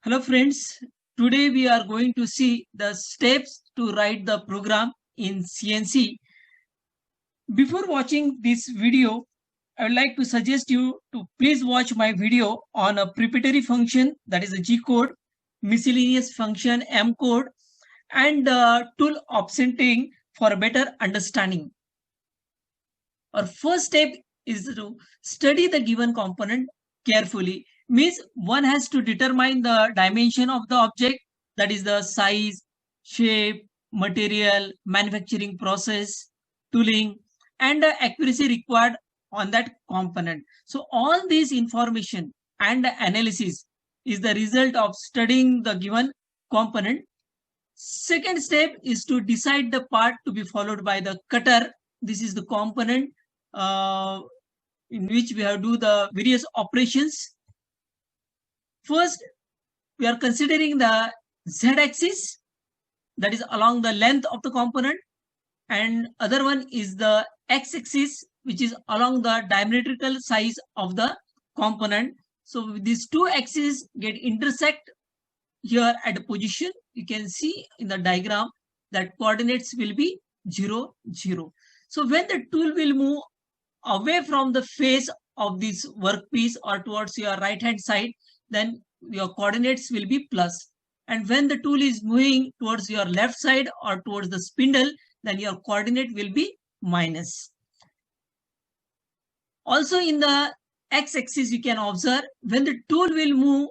Hello friends, today we are going to see the steps to write the program in CNC. Before watching this video, I would like to suggest you to please watch my video on a preparatory function, that is a G code, miscellaneous function M code, and tool offsetting for a better understanding. Our first step is to study the given component carefully. Means one has to determine the dimension of the object, that is the size, shape, material, manufacturing process, tooling, and the accuracy required on that component. So all this information and analysis is the result of studying the given component. Second step is to decide the part to be followed by the cutter. This is the component in which we have to do the various operations. First, we are considering the z-axis, that is along the length of the component, and other one is the x-axis, which is along the diametrical size of the component. So these two axes get intersect here at a position. You can see in the diagram that coordinates will be 0, 0. So when the tool will move away from the face of this workpiece or towards your right hand side, then your coordinates will be plus. And when the tool is moving towards your left side or towards the spindle, then your coordinate will be minus. Also in the x-axis, you can observe when the tool will move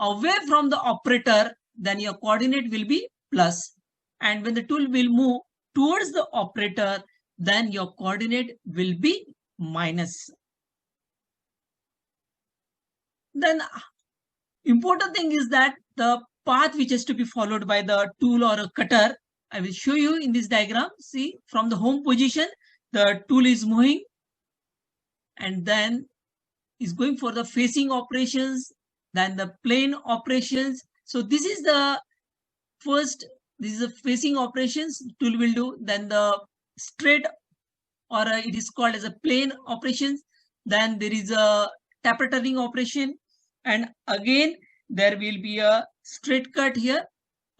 away from the operator, then your coordinate will be plus. And when the tool will move towards the operator, then your coordinate will be minus. Then important thing is that the path which has to be followed by the tool or a cutter, I will show you in this diagram. See, from the home position, the tool is moving and then is going for the facing operations, then the plane operations. So this is the first, this is the facing operations tool will do, then the straight or it is called as a plane operations. Then there is a taper turning operation, and again there will be a straight cut here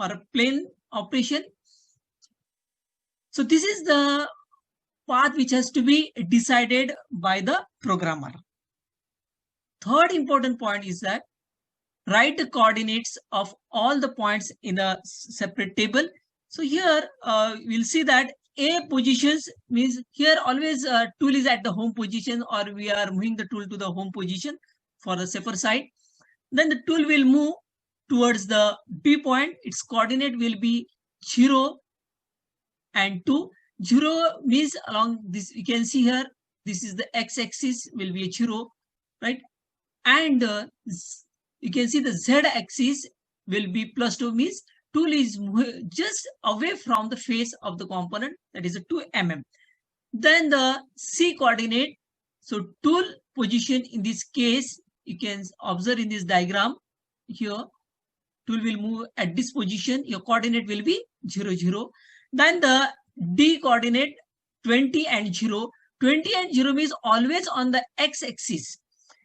or a plane operation. So this is the path which has to be decided by the programmer. Third important point is that write the coordinates of all the points in a separate table. So here we'll see that A positions means here always tool is at the home position, or we are moving the tool to the home position for the safer side. Then the tool will move towards the B point. Its coordinate will be 0 and 2. 0 means along this, you can see here, this is the x-axis will be a 0, right? And you can see the z-axis will be plus 2, means tool is just away from the face of the component, that is a 2 mm. Then the C coordinate, so tool position in this case, you can observe in this diagram here, tool will move at this position, your coordinate will be 0, 0. Then the D coordinate 20 and 0. 20 and 0 means always on the x-axis.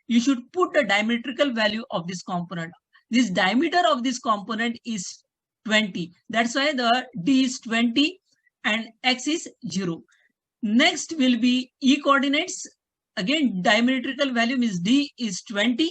You should put the diametrical value of this component. This diameter of this component is 20. That's why the D is 20 and X is 0. Next will be E coordinates. Again, diametrical value means D is 20.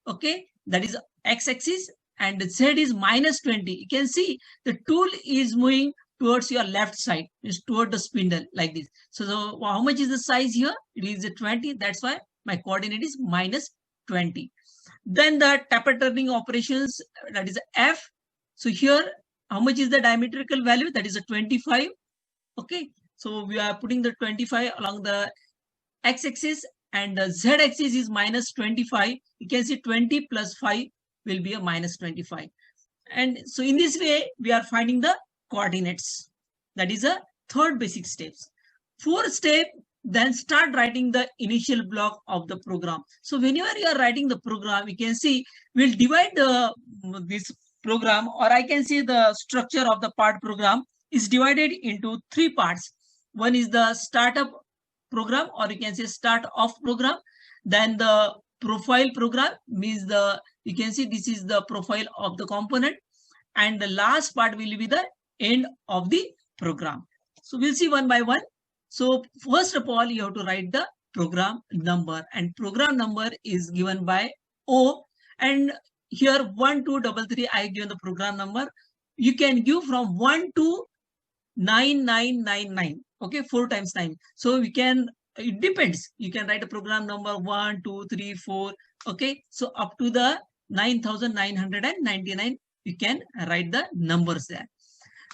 Okay, that is x-axis, and Z is minus 20. You can see the tool is moving towards your left side, is toward the spindle like this. So how much is the size here? It is a 20. That's why my coordinate is minus 20. Then the taper turning operations, that is F. So here, how much is the diametrical value? That is a 25. Okay, so we are putting the 25 along the x-axis, and the z-axis is minus 25. You can see 20 plus 5 will be a minus 25. And so in this way, we are finding the coordinates. That is a third basic steps. Fourth step, then start writing the initial block of the program. So whenever you are writing the program, you can see we'll divide this program, or I can say the structure of the part program is divided into 3 parts. One is the startup program, or you can say start off program. Then the profile program means the You can see this is the profile of the component, and the last part will be the end of the program. So we'll see one by one. So first of all, you have to write the program number, and program number is given by O, and here 1233 I given the program number. You can give from 1 to 9999. Okay, 4 times 9. So we can, it depends. You can write a program number 1, 2, 3, 4. Okay, so up to the 9999, you can write the numbers there.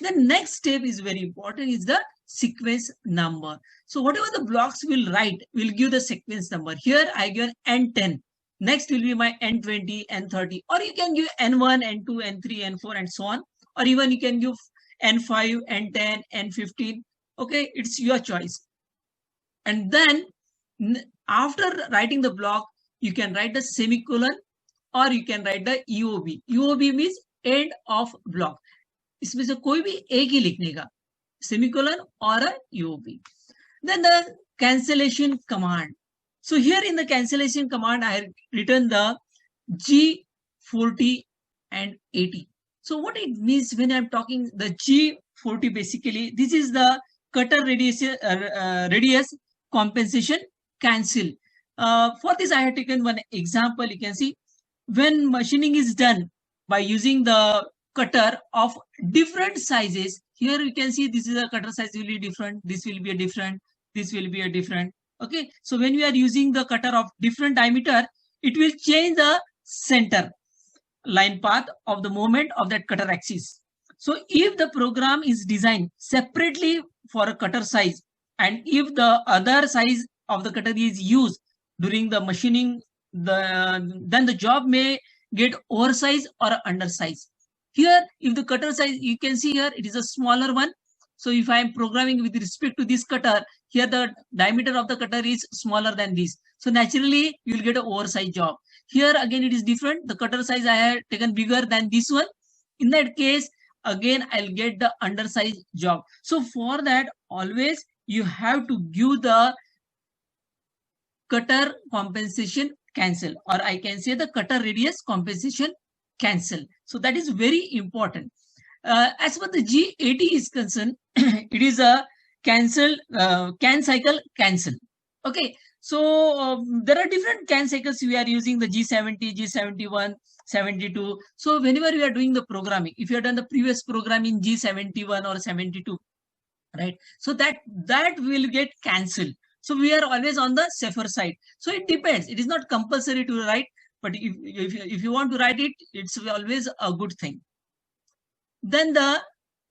The next step is very important, is the sequence number. So whatever the blocks will write, will give the sequence number. Here I give N10. Next will be my N20, N30, or you can give N1, N2, N3, N4, and so on. Or even you can give N5, N10, N15. Okay, it's your choice. And then after writing the block, you can write the semicolon, or you can write the EOB. EOB means end of block. इसमें से कोई भी एक ही लिखने का, semicolon or a EOB. Then the cancellation command. So here in the cancellation command, I have written the G40 and 80. So what it means when I'm talking the G40, basically, this is the cutter radius compensation cancel. For this, I have taken one example. You can see when machining is done by using the cutter of different sizes. Here you can see this is a cutter size will be different. This will be a different. This will be a different. Okay. So when we are using the cutter of different diameter, it will change the center line path of the movement of that cutter axis. So if the program is designed separately for a cutter size, and if the other size of the cutter is used during the machining, then the job may get oversized or undersized. Here, if the cutter size, you can see here, it is a smaller one. So if I am programming with respect to this cutter, here the diameter of the cutter is smaller than this. So naturally, you will get an oversized job. Here again, it is different. The cutter size I have taken bigger than this one. In that case, again, I'll get the undersized job. So for that, always you have to give the cutter compensation cancel, or I can say the cutter radius compensation cancel. So that is very important. As for the G80 is concerned, it is a cancel, can cycle cancel. Okay. So there are different can cycles we are using, the G70, G71, 72. So whenever we are doing the programming, if you have done the previous program in G71 or 72, right? So that will get cancelled. So we are always on the safer side. So it depends. It is not compulsory to write, but if you want to write it, it's always a good thing. Then the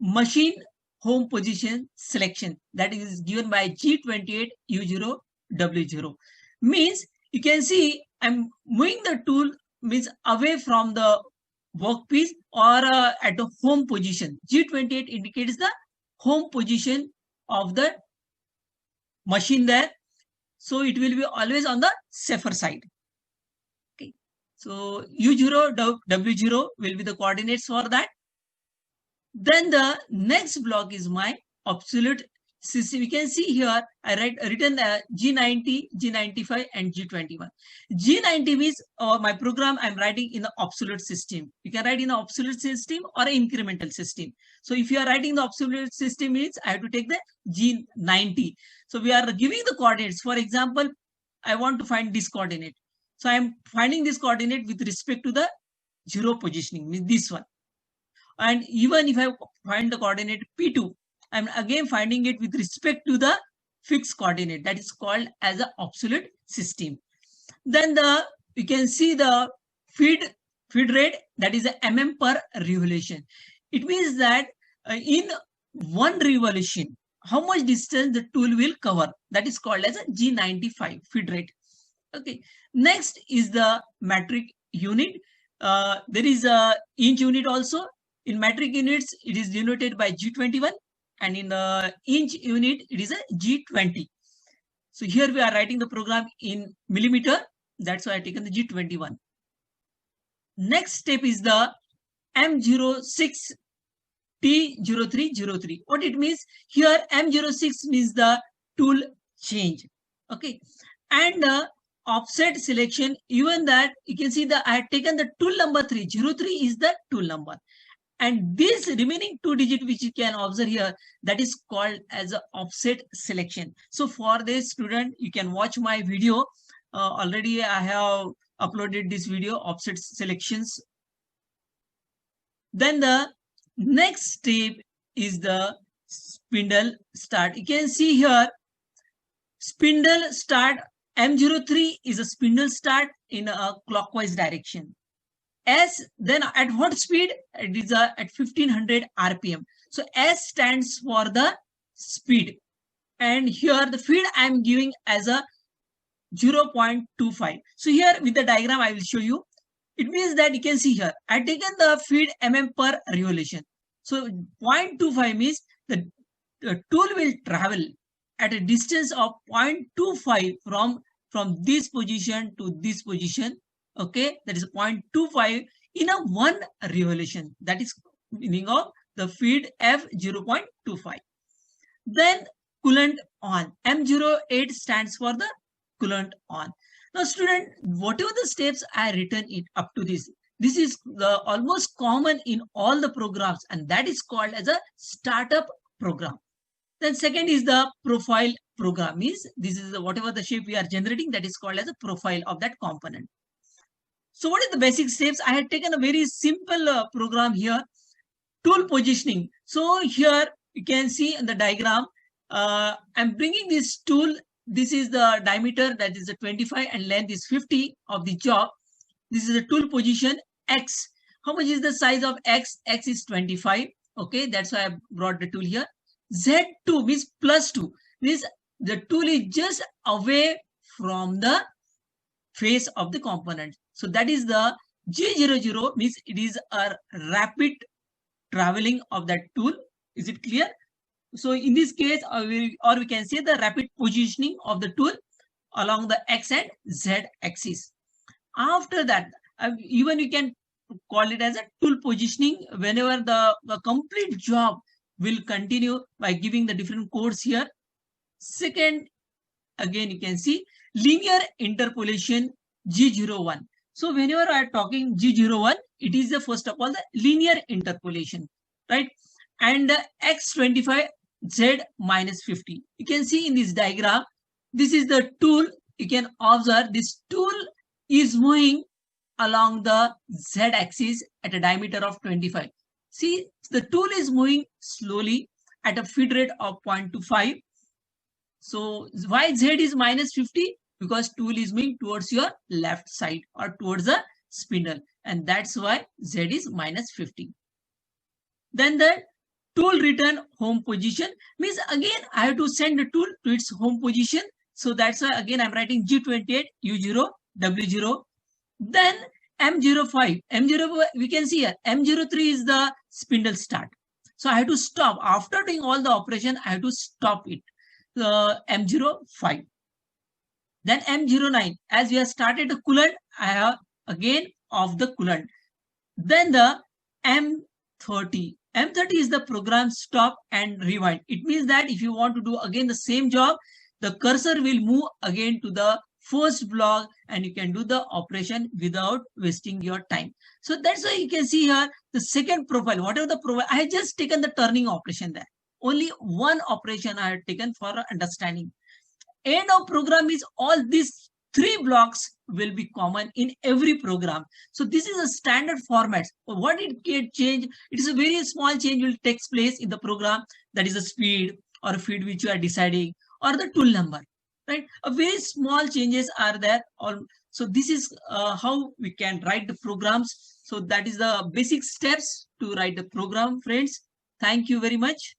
machine home position selection, that is given by G28 U0 W0, means you can see I'm moving the tool, means away from the workpiece or at the home position. G28 indicates the home position of the machine there. So it will be always on the safer side. Okay. So U0 W0 will be the coordinates for that. Then the next block is my obsolete system. You can see here I written G90, G95 and G21. G90 means my program I'm writing in the obsolete system. You can write in the obsolete system or incremental system. So if you are writing the obsolete system, means I have to take the G90. So we are giving the coordinates. For example, I want to find this coordinate. So I am finding this coordinate with respect to the 0 positioning, means this one. And even if I find the coordinate P2, I'm again finding it with respect to the fixed coordinate, that is called as an obsolete system. Then you can see the feed rate, that is a mm per revolution. It means that in one revolution, how much distance the tool will cover, that is called as a G95 feed rate. Okay. Next is the metric unit. There is a inch unit also. In metric units, it is denoted by G21, and in the inch unit, it is a G20. So here we are writing the program in millimeter. That's why I taken the G21. Next step is the M06 T0303. What it means here, M06 means the tool change. Okay. And offset selection, even that you can see that I had taken the tool number 3. 03 is the tool number. And this remaining 2 digit which you can observe here, that is called as a offset selection. So for this student, you can watch my video. Already I have uploaded this video, offset selections. Then the next step is the spindle start. You can see here, spindle start M03 is a spindle start in a clockwise direction. S, then at what speed? It is at 1500 RPM. So S stands for the speed. And here the feed I am giving as a 0.25. So here with the diagram I will show you. It means that you can see here, I have taken the feed mm per revolution. So 0.25 means the tool will travel at a distance of 0.25 from this position to this position. Okay, that is 0.25 in a 1 revolution. That is meaning of the feed F 0.25. Then coolant on. M08 stands for the coolant on. Now student, whatever the steps I written it up to this is the almost common in all the programs, and that is called as a startup program. Then second is the profile program. Means this is whatever the shape we are generating, that is called as a profile of that component. So what is the basic steps? I had taken a very simple program here. Tool positioning. So here you can see in the diagram, I'm bringing this tool. This is the diameter, that is a 25, and length is 50 of the job. This is the tool position. X. How much is the size of X? X is 25. Okay, that's why I brought the tool here. Z2 means plus 2. Means the tool is just away from the face of the component. So that is the G00, means it is a rapid traveling of that tool. Is it clear? So in this case, we can say the rapid positioning of the tool along the X and Z axis. After that, even you can call it as a tool positioning whenever the complete job will continue by giving the different codes here. Second, again you can see linear interpolation G01. So whenever I am talking G01, it is the first of all the linear interpolation, right? And X25 Z minus 50. You can see in this diagram, this is the tool. You can observe this tool is moving along the Z axis at a diameter of 25. See, the tool is moving slowly at a feed rate of 0.25. So why Z is minus 50? Because tool is moving towards your left side or towards the spindle, and that's why Z is minus 50. Then the tool return home position means again I have to send the tool to its home position. So that's why again I'm writing G28, U0, W0. Then M05, M05 we can see here, M03 is the spindle start. So I have to stop. After doing all the operation, I have to stop it. M05. Then M09, as we have started the coolant, I have again off the coolant. Then the M30. M30 is the program stop and rewind. It means that if you want to do again the same job, the cursor will move again to the first block and you can do the operation without wasting your time. So that's why you can see here the second profile, whatever the profile, I have just taken the turning operation there. Only one operation I have taken for understanding. End of program is all these 3 blocks will be common in every program. So this is a standard format. What it can change, it is a very small change will take place in the program, that is a speed or a feed which you are deciding or the tool number, right? A very small changes are there. So this is how we can write the programs. So that is the basic steps to write the program, friends. Thank you very much.